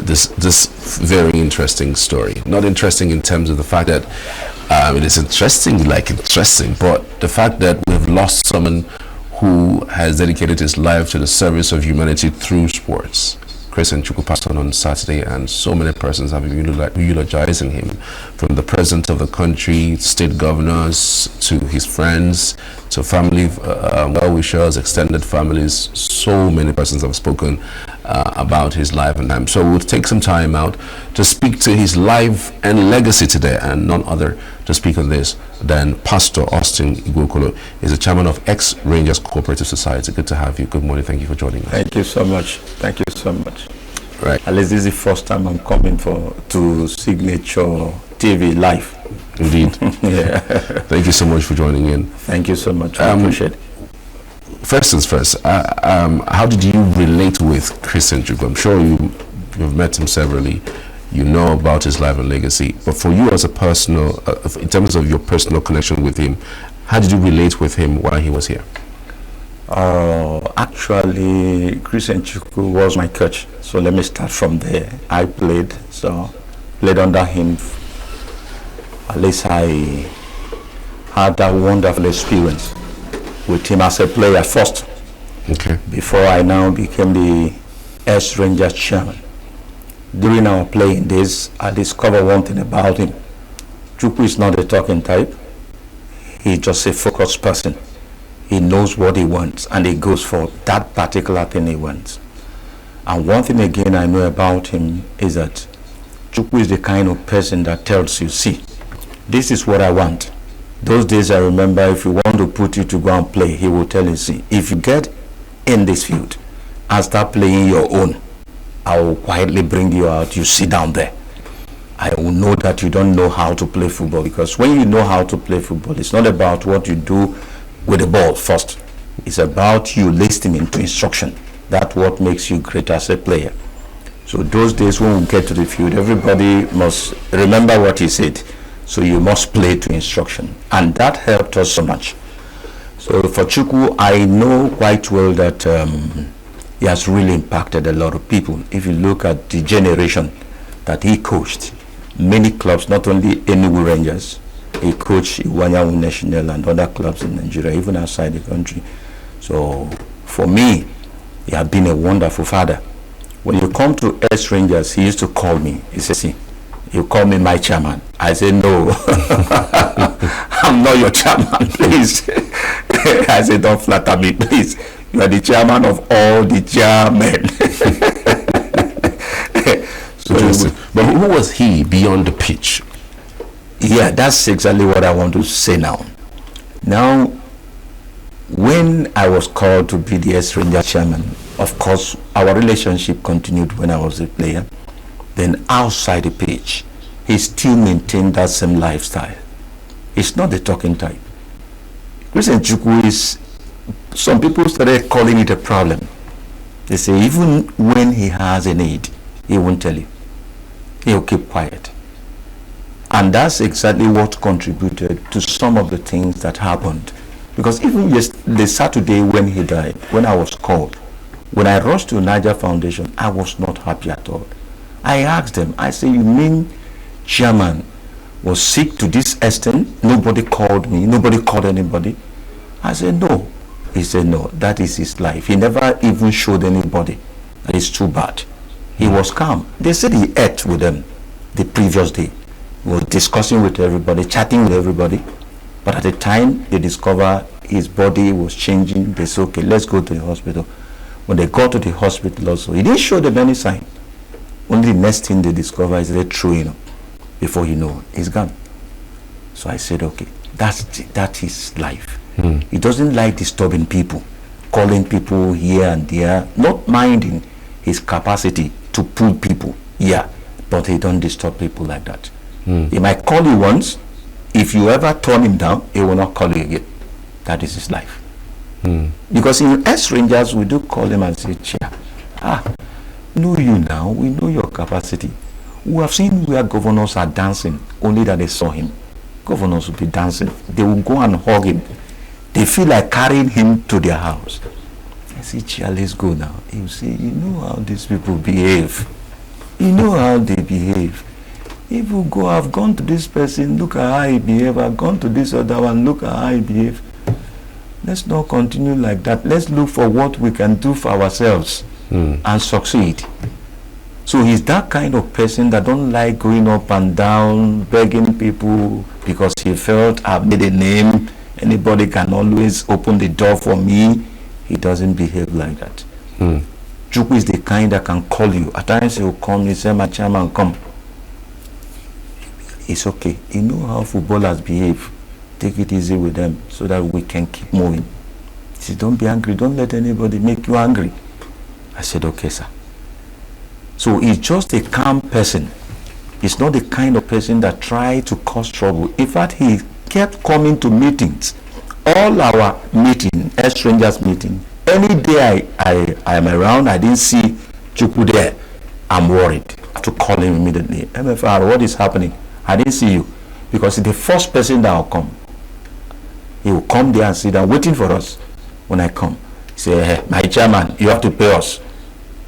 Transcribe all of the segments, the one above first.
this very interesting story. Not interesting in terms of the fact that it is interesting, but the fact that we've lost someone who has dedicated his life to the service of humanity through sports. Chris and Chukwu passed on Saturday, and so many persons have been eulogizing him, from the president of the country, state governors, to his friends, to family well-wishers, extended families. So many persons have spoken about his life and time. So we'll take some time out to speak to his life and legacy today, and none other to speak on this than Pastor Austin Igweokolo. He's the chairman of Ex-Rangers Cooperative Society. Good to have you. Good morning. Thank you for joining us. Thank you so much. Thank you so much. Right. At least this is the first time I'm coming to Signature TV live. Indeed. Yeah. Thank you so much for joining in. Thank you so much. I appreciate it. First things first, how did you relate with Chris and Chukwu? I'm sure you've met him severally. You know about his life and legacy. But for you as a personal, in terms of your personal connection with him, how did you relate with him while he was here? Actually, Chris and Chukwu was my coach. So let me start from there. I played under him. At least I had that wonderful experience with him as a player first. Okay. Before I now became the Ex-Rangers chairman. During our playing days, I discovered one thing about him. Chukwu is not a talking type. He's just a focused person. He knows what he wants, and he goes for that particular thing he wants. And one thing again I know about him is that Chukwu is the kind of person that tells you, see, this is what I want. Those days I remember, if you want to put you to go and play, he will tell you, see, if you get in this field and start playing your own, I will quietly bring you out. You sit down there. I will know that you don't know how to play football, because when you know how to play football, it's not about what you do with the ball first. It's about you listening to instruction. That's what makes you great as a player. So those days when we get to the field, everybody must remember what he said. So you must play to instruction. And that helped us so much. So for Chukwu, I know quite well that he has really impacted a lot of people. If you look at the generation that he coached, many clubs, not only Enugu Rangers, he coached Iwanyawu National and other clubs in Nigeria, even outside the country. So for me, he has been a wonderful father. When you come to Ex-Rangers, he used to call me. He says, see, you call me my chairman. I said, no, I'm not your chairman, please. I said, don't flatter me, please. You are the chairman of all the chairmen. But who was he beyond the pitch? Yeah, that's exactly what I want to say now. Now, when I was called to be the Ex-Rangers chairman, of course, our relationship continued when I was a player. Then outside the pitch, he still maintained that same lifestyle. He's not the talking type. Chris and Chukwu is, some people started calling it a problem. They say even when he has a need, he won't tell you. He'll keep quiet. And that's exactly what contributed to some of the things that happened. Because even the Saturday when he died, when I was called, when I rushed to Niger Foundation, I was not happy at all. I asked them, I said, you mean chairman was sick to this extent? Nobody called me, nobody called anybody? I said, no. He said, no, that is his life. He never even showed anybody. That is too bad. He was calm. They said he ate with them the previous day. He was discussing with everybody, chatting with everybody. But at the time they discovered his body was changing, they said, okay, let's go to the hospital. When they got to the hospital also, he didn't show them any sign. Only the next thing they discover is they threw him. Before you know, he's gone. So I said, okay, that is life. He doesn't like disturbing people, calling people here and there, not minding his capacity to pull people, yeah, but he don't disturb people like that. He might call you once. If you ever turn him down, he will not call you again. That is his life. Because in Ex-Rangers, we do call him and say, Chair, know you now, we know your capacity. We have seen where governors are dancing, only that they saw him. Governors will be dancing. They will go and hug him. They feel like carrying him to their house. I say, Chair, let's go now. He will say, you know how these people behave. You know how they behave. If you go, I've gone to this person, look at how he behave. I've gone to this other one, look at how he behave. Let's not continue like that. Let's look for what we can do for ourselves and succeed. So he's that kind of person that don't like going up and down, begging people because he felt I've made a name. Anybody can always open the door for me. He doesn't behave like that. Chukwu is the kind that can call you. At times he will come, he say, my chairman, come. It's okay. You know how footballers behave. Take it easy with them so that we can keep moving. He said, don't be angry. Don't let anybody make you angry. I said, okay, sir. So he's just a calm person. He's not the kind of person that tries to cause trouble. In fact, he kept coming to meetings. All our meeting, strangers meeting, any day I am around, I didn't see Chukwu there, I'm worried. I have to call him immediately. MFR, what is happening? I didn't see you. Because he's the first person that will come. He will come there and sit down, waiting for us. When I come, he say, hey, my chairman, you have to pay us.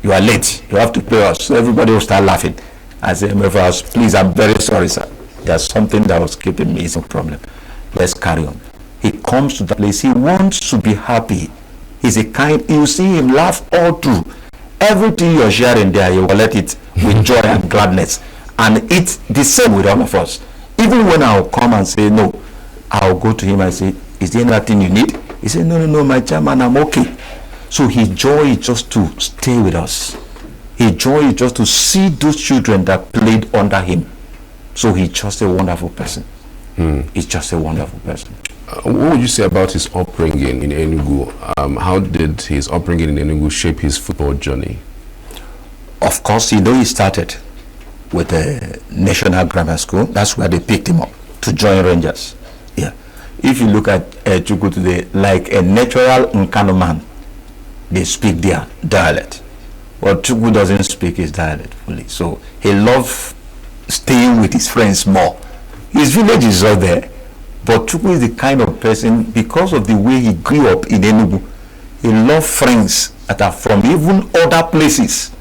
You are late. You have to pay us. So everybody will start laughing. I say, MFR, please, I'm very sorry, sir. There's something that was keeping me. It's no problem. Let's carry on. He comes to the place. He wants to be happy. He's a kind. You see him laugh all through. Everything you're sharing there, you will let it with joy and gladness. And it's the same with all of us. Even when I'll come and say no, I'll go to him and say, is there anything you need? He said, no, my chairman, I'm okay. So his joy is just to stay with us. His joy is just to see those children that played under him. So he's just a wonderful person. He's just a wonderful person. What would you say about his upbringing in Enugu? How did his upbringing in Enugu shape his football journey? Of course, he started with a national grammar school. That's where they picked him up to join Rangers. Yeah. If you look at Chukwu today, like a natural Nkano man, they speak their dialect. But Chukwu doesn't speak his dialect fully. So he loves staying with his friends more. His village is all there. But Chukwu is the kind of person, because of the way he grew up in Enugu, he loves friends that are from even other places.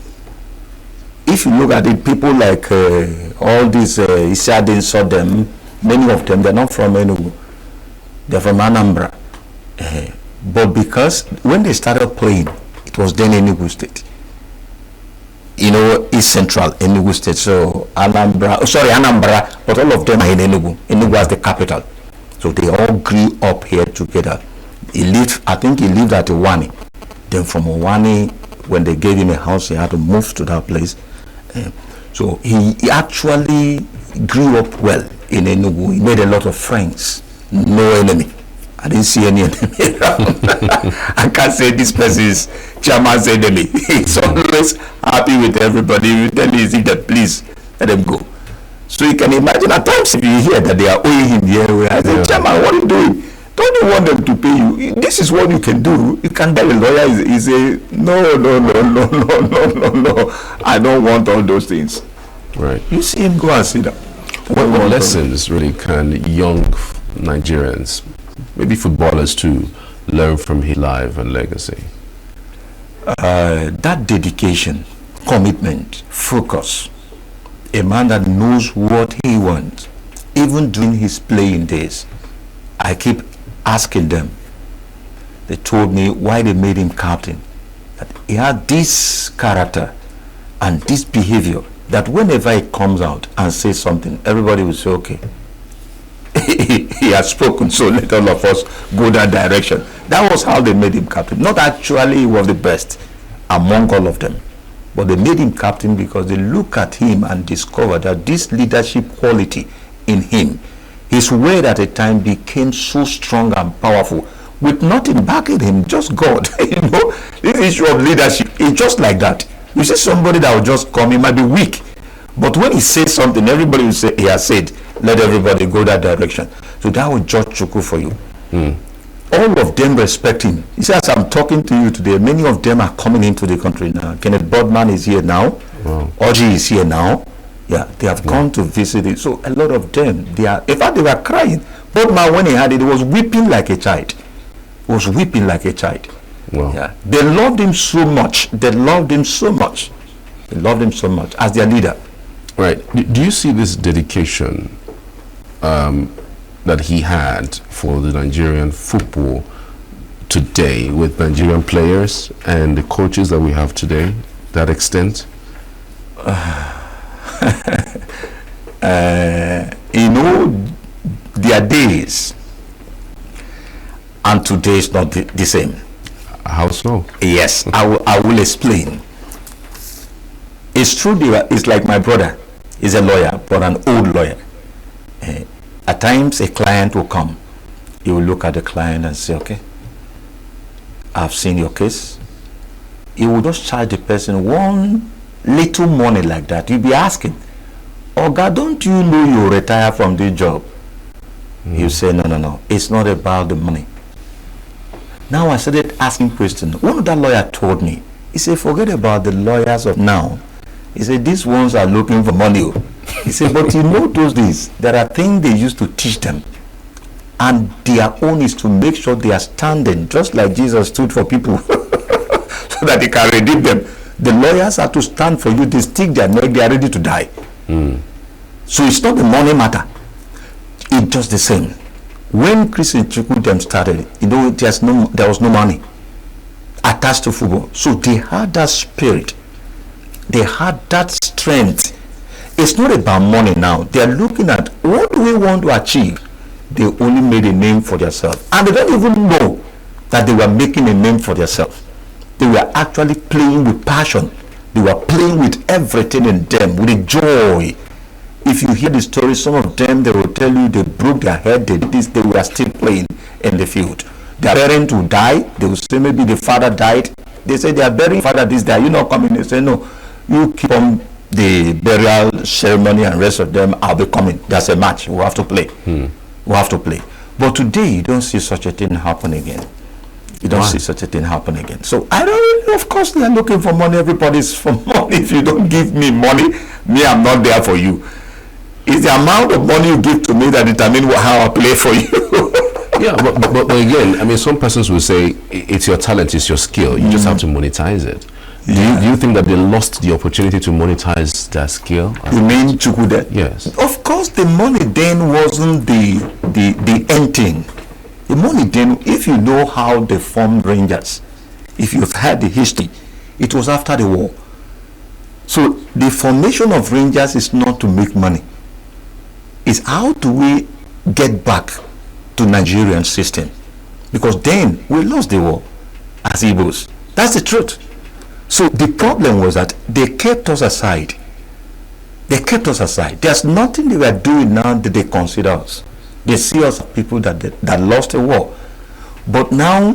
If you look at it, people like all these Isiadin Sodem, many of them, they're not from Enugu. They're from Anambra. But because when they started playing, it was then Enugu State. You know, East Central Enugu State. So Anambra, but all of them are in Enugu. Enugu was the capital. So they all grew up here together. I think he lived at Iwani. Then from Iwani, when they gave him a house, he had to move to that place. So he actually grew up well in Enugu. He made a lot of friends. No enemy. I didn't see any enemy around. I can't say this person is chairman's enemy. He's always happy with everybody. If you tell me, that please let them go. So you can imagine at times if you hear that they are owing him here, I say, chairman, what are you doing? Don't you want them to pay you? This is what you can do. You can tell a lawyer, he say, no. I don't want all those things. Right. You see him go and sit down. What lessons really can young Nigerians, maybe footballers too, learn from his life and legacy? That dedication, commitment, focus. A man that knows what he wants, even during his playing days. I keep asking them. They told me why they made him captain. That he had this character and this behavior that whenever he comes out and says something, everybody will say, okay, he has spoken, so let all of us go that direction. That was how they made him captain. Not actually he was the best among all of them, but they made him captain because they look at him and discover that this leadership quality in him, his word at a time became so strong and powerful with nothing backing him, just God. You know, this issue of leadership is just like that. You see somebody that will just come, he might be weak, but when he says something, everybody will say, he has said, let everybody go that direction. So that will judge Chukwu for you. All of them respect him. He says, as I'm talking to you today, many of them are coming into the country now. Kenneth Bodman is here now. Wow. Oji is here now. Yeah, they have come to visit it. So a lot of them, in fact, they were crying. Bodman, when he had it, he was weeping like a child. He was weeping like a child. Wow. Yeah, they loved him so much. They loved him so much. They loved him so much as their leader. Right. Do you see this dedication that he had for the Nigerian football today with Nigerian players and the coaches that we have today, that extent? Their days and today is not the same. How so? Yes, I will explain. It's true, it's like my brother. He's a lawyer, but an old lawyer. At times, a client will come. He will look at the client and say, okay, I've seen your case. He will just charge the person one little money like that. You'll be asking, oh God, don't you know you retire from this job? You say, no, it's not about the money. Now I started asking questions. One of that lawyer told me, he said, forget about the lawyers of now. He said, these ones are looking for money. He said, but you know those days, there are things they used to teach them. And their own is to make sure they are standing, just like Jesus stood for people, so that he can redeem them. The lawyers are to stand for you. They stick their neck, they are ready to die. So it's not the money matter. It's just the same. When Chris and Chukwu them started, there was no money attached to football. So they had that spirit. They had that strength. It's not about money now. They are looking at what do we want to achieve. They only made a name for themselves. And they don't even know that they were making a name for themselves. They were actually playing with passion. They were playing with everything in them, with a joy. If you hear the story, some of them, they will tell you they broke their head, they did this, they were still playing in the field. Their parents will die, they will say maybe the father died. They say they are burying father this day, you're not coming. They say no, you keep on the burial ceremony and rest of them, I'll be coming. That's a match, we have to play. We have to play. But today, you don't see such a thing happen again. You don't see such a thing happen again. So I don't, of course, they are looking for money. Everybody's for money. If you don't give me money, I'm not there for you. It's the amount of money you give to me that determines how I play for you. Yeah, but again, I mean, some persons will say it's your talent, it's your skill. You just have to monetize it. Yeah. Do you think that they lost the opportunity to monetize their skill? You mean Chukwu then? Yes. Of course, the money then wasn't the end thing. The money then, if you know how they formed Rangers, if you've had the history, it was after the war. So the formation of Rangers is not to make money. It's how do we get back to Nigerian system? Because then we lost the war as Igbos. That's the truth. So the problem was that they kept us aside. They kept us aside. There's nothing they were doing now that they consider us. They see us as people that lost the war. But now,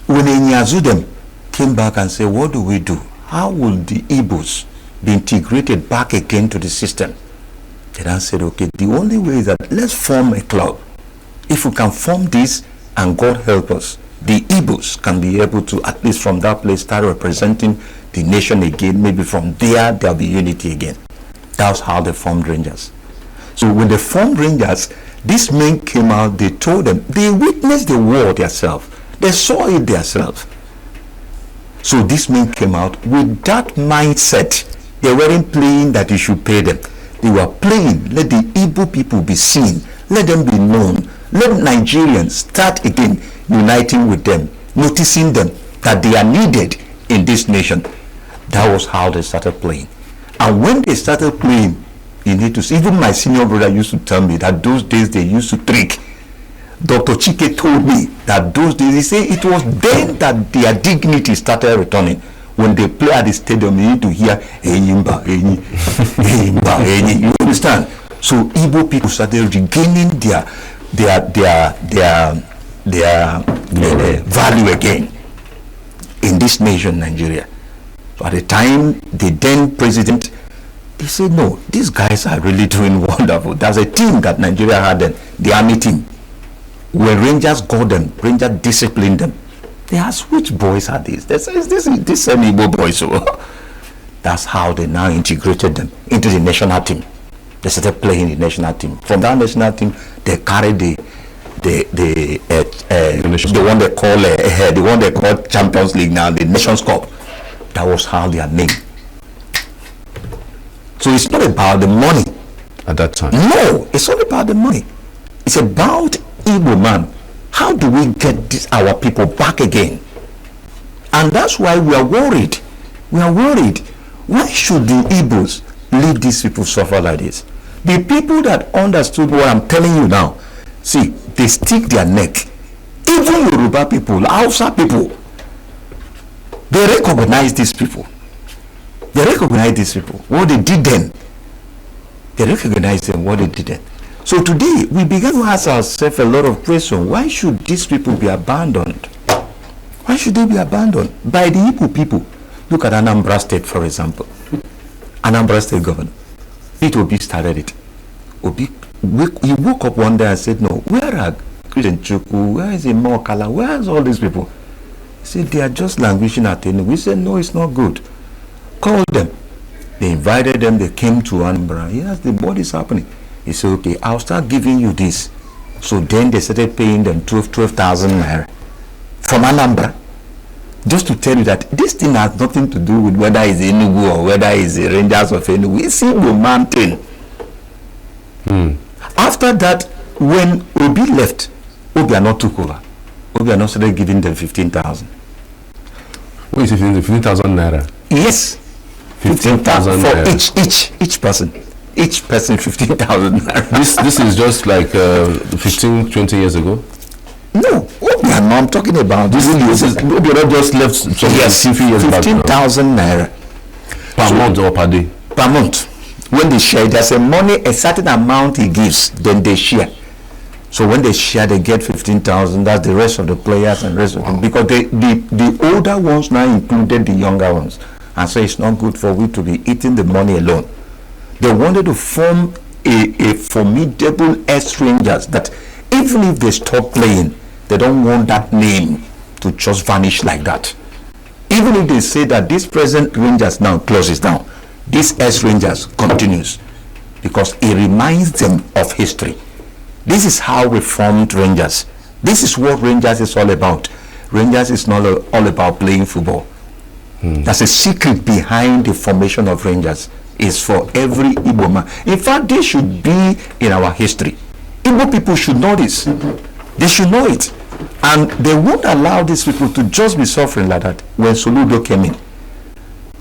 when Inyazudem came back and said, what do we do? How will the Igbos be integrated back again to the system? They then said, okay, the only way is that let's form a club. If we can form this, and God help us, the Igbos can be able to, at least from that place, start representing the nation again. Maybe from there, there'll be unity again. That's how they formed Rangers. So when they formed Rangers, these men came out, they told them, they witnessed the war themselves. They saw it themselves. So these men came out with that mindset. They weren't playing that you should pay them. They were playing, let the Igbo people be seen, let them be known, let Nigerians start again uniting with them, noticing them, that they are needed in this nation. That was how they started playing. And when they started playing, you need to see, even my senior brother used to tell me that those days they used to trick. Dr. Chike told me that those days, he said it was then that their dignity started returning. When they play at the stadium, you need to hear Enyimba, Enyi, Enyimba, Enyi. You understand? So Igbo people started regaining their value again in this nation, Nigeria. So at the time, the then president, they said, no, these guys are really doing wonderful. There's a team that Nigeria had then, the army team. When Rangers got them, Rangers disciplined them. They asked, which boys are these? They said, this Igbo boys. So that's how they now integrated them into the national team. They started playing the national team. From that national team, they carried the one they call Champions League now, the Nations Cup. That was how their name So it's not about the money. At that time? No, it's not about the money. It's about Igbo man. How do we get our people back again? And that's why we are worried. We are worried. Why should the Igbos leave these people suffer like this? The people that understood what I'm telling you now, see, they stick their neck. Even Yoruba people, Hausa people, they recognize these people. They recognize these people. What they did then. They recognize them, what they did then. So today, we began to ask ourselves a lot of questions. Why should these people be abandoned? Why should they be abandoned? By the Igbo people. Look at Anambra State, for example. Anambra State governor. Obi started it. He woke up one day and said, no, where are Christian Chukwu? Where is Igweokolo? Where is all these people? He said, they are just languishing at Enugu. We said, no, it's not good. Call them. They invited them. They came to Anambra. He asked them, what is happening? He said, okay, I'll start giving you this. So then they started paying them 12,000 naira from Anambra. Just to tell you that this thing has nothing to do with whether it's Enugu or whether it's the Rangers of Enugu. It's Igbo mountain. After that, when Obi left, Obiano took over. Obiano started giving them 15,000. What is it, 15,000 naira? Yes. 15,000 for each person. Each person 15,000 naira. This is just like 15, 20 years ago? No, Obiano I'm talking about. This is Obiano just left some few years back. 15,000 naira. Per month or per day? Per month. When they share, there's a money, a certain amount he gives, then they share. So when they share, they get 15,000. That's the rest of the players and rest of them. Because the older ones now included the younger ones. And so it's not good for we to be eating the money alone. They wanted to form a formidable ex-Rangers that even if they stop playing, they don't want that name to just vanish like that. Even if they say that this present Rangers now closes down, this ex-Rangers continues because it reminds them of history. This is how we formed Rangers. This is what Rangers is all about. Rangers is not all about playing football. There's a secret behind the formation of Rangers. It's for every Igbo man. In fact, this should be in our history. Igbo people should know this. They should know it. And they won't allow these people to just be suffering like that. When Soludo came in,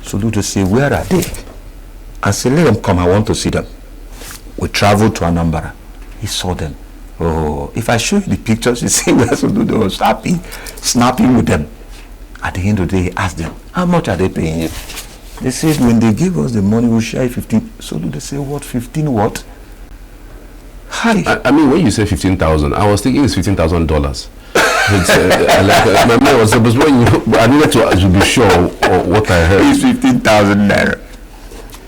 Soludo said, where are they? I said, let them come, I want to see them. We traveled to Anambra. He saw them. Oh, if I show you the pictures, you see where Soludo was happy, snapping with them. At the end of the day, he asked them, how much are they paying you? They said, when they give us the money, we'll share 15. So they say, what, 15 what? Hi. I mean, when you say 15,000, I was thinking it's $15,000. My mind was, but when I needed to be sure of what I heard. It's 15,000 naira.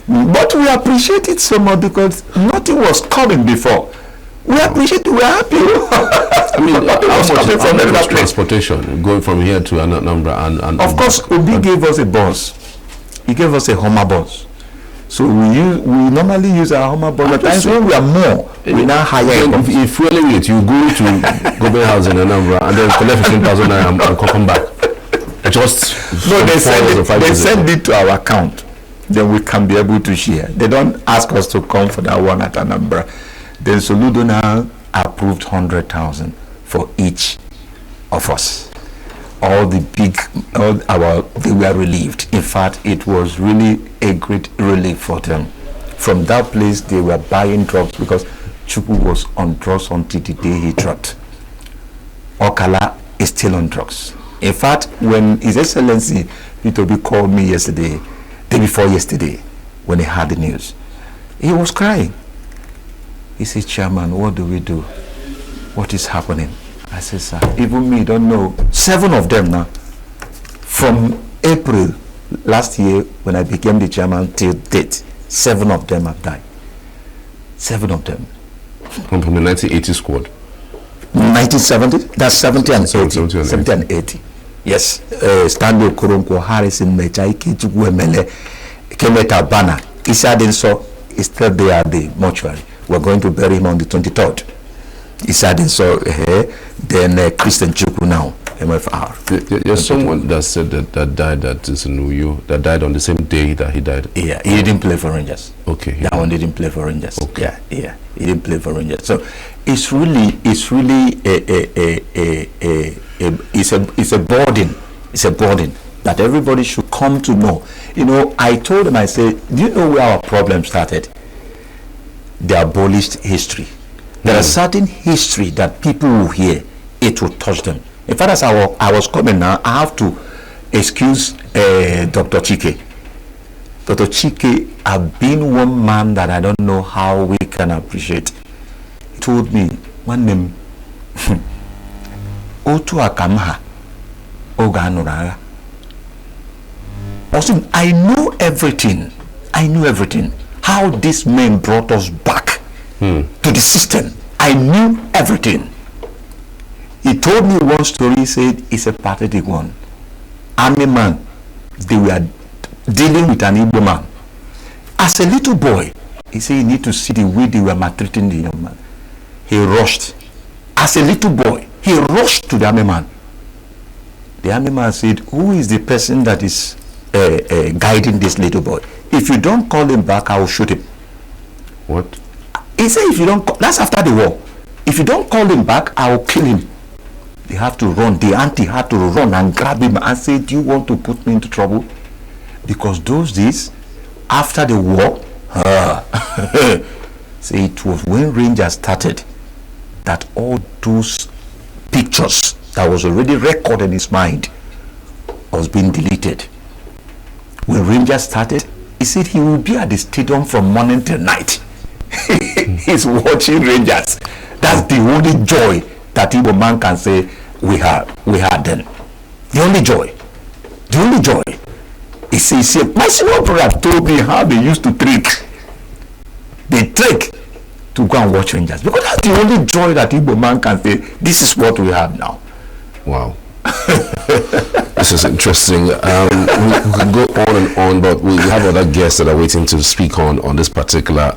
But we appreciate it so much because nothing was coming before. We appreciate it, we're happy. I mean, how much transportation going from here to Anambra and of course, Obi gave us a bus. He gave us a Hummer bus. So we normally use our Hummer bus. At times when we are more, we now hire a bus. If fueling it, you go to government house in Anambra and then collect 15,000 and come back. Just no, they send it to our account. Then we can be able to share. They don't ask us to come for that one at Anambra. Then Soludo now approved 100,000 for each of us. They were relieved. In fact, it was really a great relief for them. From that place, they were buying drugs because Chukwu was on drugs until the day he dropped. Okala is still on drugs. In fact, when His Excellency Obi called me yesterday, day before yesterday, when he heard the news, he was crying. He said, Chairman, what do we do? What is happening? I said, sir, even me don't know. 7 of them now. From April last year, when I became the chairman till date, 7 of them have died. 7 of them. From the 1980 squad? 1970? That's 70 and 80. 70 and 80. Yes. Stanley Okoronko, Harrison Mechaike, Chukwu Emele, Kemeta Bana. Isadinso is still there at the mortuary. We're going to bury him on the 23rd. Isadinso, then Christian Chukwu now. MFR. There's someone that said that died at Uyo, that died on the same day that he died. Yeah, he didn't play for Rangers. Okay. That one didn't play for Rangers. Okay. Yeah, he didn't play for Rangers. So it's really it's a burden. It's a burden that everybody should come to know. You know, I told him, I said, do you know where our problem started? The abolished history. There are certain history that people will hear, it will touch them. In fact, as I was coming now, I have to excuse Dr. Chike. Dr. Chike have been one man that I don't know how we can appreciate. He told me, one name, Otu Akamha, Oganuraga. I know everything. I knew everything. How these men brought us back to the system. I knew everything. He told me one story. He said it's a pathetic one. Army man, they were dealing with an Igbo man. As a little boy, he said you need to see the way they were maltreating the young man. He rushed. As a little boy, he rushed to the army man. The army man said, who is the person that is guiding this little boy? If you don't call him back, I will shoot him. What? He said, if you don't call, that's after the war. If you don't call him back, I will kill him. They have to run. The auntie had to run and grab him and say, do you want to put me into trouble? Because those days, after the war, say it was when Rangers started that all those pictures that was already recorded in his mind was being deleted. When Rangers started, he said he will be at the stadium from morning till night. He's watching Rangers. That's the only joy that Igbo man can say we had then. The only joy. The only joy. He says, my senior brother told me how they used to trick. They trick to go and watch Rangers. Because that's the only joy that Igbo man can say, this is what we have now. Wow. This is interesting. We can go on and on, but we have other guests that are waiting to speak on this particular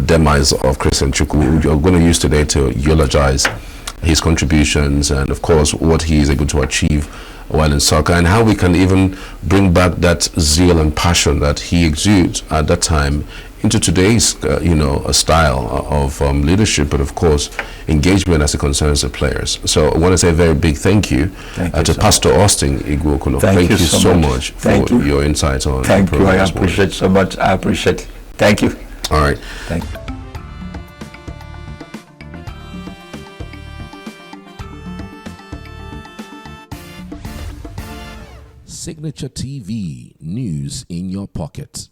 demise of Christian Chukwu. We're going to use today to eulogize his contributions and, of course, what he is able to achieve while in soccer, and how we can even bring back that zeal and passion that he exudes at that time into today's, a style of leadership, but of course, engagement as it concerns the players. So I want to say a very big thank you to Pastor Austin Igweokolo. Thank you so much for your insights on the program. I appreciate so much. I appreciate it. Thank you. All right. Thank you. Signature TV, news in your pocket.